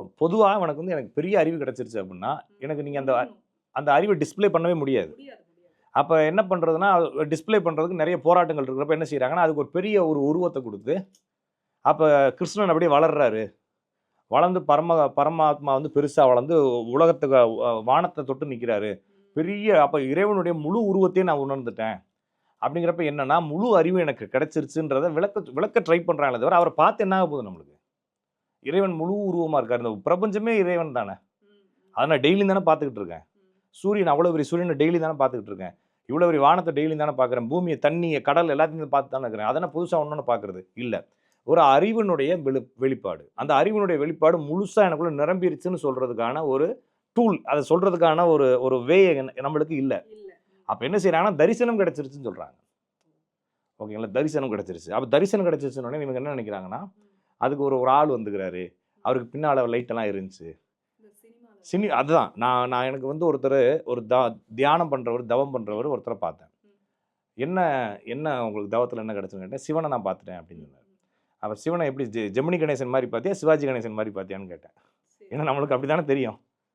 பொதுவா உனக்கு வந்து எனக்கு பெரிய அறிவு கிடைச்சிருச்சு அப்படின்னா, எனக்கு நீங்க அந்த அந்த அறிவ டிஸ்ப்ளே பண்ணவே முடியாது. அப்ப என்ன பண்றதுன்னா, டிஸ்ப்ளே பண்றதுக்கு நெறைய போராட்டங்கள் இருக்கிறப்ப என்ன செய்றாங்கன்னா, அதுக்கு ஒரு பெரிய ஒரு உருவத்த குடுத்து, அப்ப கிருஷ்ணன் அப்படியே வளர்றாரு. வளர்ந்து பரமாத்மா வந்து பெருசா வளர்ந்து உலகத்துக்கு வானத்த தொட்டு நிக்கிறாரு. பெரிய அப்ப இறைவனுடைய முழு உருவத்தையும் நான் உணர்ந்துட்டேன். அப்படிங்கிறப்ப என்னன்னா, முழு அறிவு எனக்கு கிடைச்சிருச்சுன்றத விளக்க ட்ரை பண்றாங்களே தவிர, அவர பார்த்து என்ன ஆக போகுது நம்மளுக்கு? இறைவன் முழு உருவமா இருக்காரு. இந்த பிரபஞ்சமே இறைவன் தானே. அத நான் டெய்லியும் தானே பார்த்துக்கிட்டு இருக்கேன். சூரியன் அவ்வளோ பெரிய சூரியன டெய்லி தானே பார்த்துக்கிட்டு இருக்கேன். இவ்வளோ பெரிய வானத்த டெய்லியும் தானே பார்க்குறேன். பூமிய, தண்ணிய, கடல் எல்லாத்தையும் பார்த்து தானே இருக்கிறேன். அத என்ன புதுசா ஒண்ணொண்ணு பார்க்குறது? இல்ல. ஒரு அறிவினுடைய வெளிப்பாடு. அந்த அறிவினுடைய வெளிப்பாடு முழுசா எனக்குள்ள நிரம்பிருச்சுன்னு சொல்றதுக்கான ஒரு டூல். அத சொல்றதுக்கான ஒரு ஒரு வே நம்மளுக்கு இல்ல. அப்ப என்ன செய்றாங்கன்னா, தரிசனம் கிடைச்சிருச்சுன்னு சொல்றாங்க. ஓகேங்களா? தரிசனம் கிடைச்சிருச்சு. அப்ப தரிசனம் கிடைச்சிருச்சுன உடனே இவங்க என்ன நினைக்கிறாங்கன்னா, அதுக்கு ஒரு ஒரு ஆள் வந்துக்கிறாரு. அவருக்கு பின்னால லைட் எல்லாம் இருந்துச்சு. அதுதான். நான் நான் எனக்கு வந்து ஒருத்தரு ஒரு தியானம் பண்றவரு, தவம் பண்றவரு ஒருத்தர பார்த்தேன். என்ன என்ன உங்களுக்கு தவத்தில என்ன கிடைச்சதுன்னு கேட்டேன். சிவன நான் பார்த்துட்டேன் அப்படின்னு சொன்னாரு. அப்ப சிவன எப்படி ஜெமினி கணேசன் மாரி பார்த்தியா? சிவாஜி கணேசன் மாரி பார்த்தியான்னு கேட்டேன். ஏன்னா நம்மளுக்கு அப்படி தானே தெரியும்.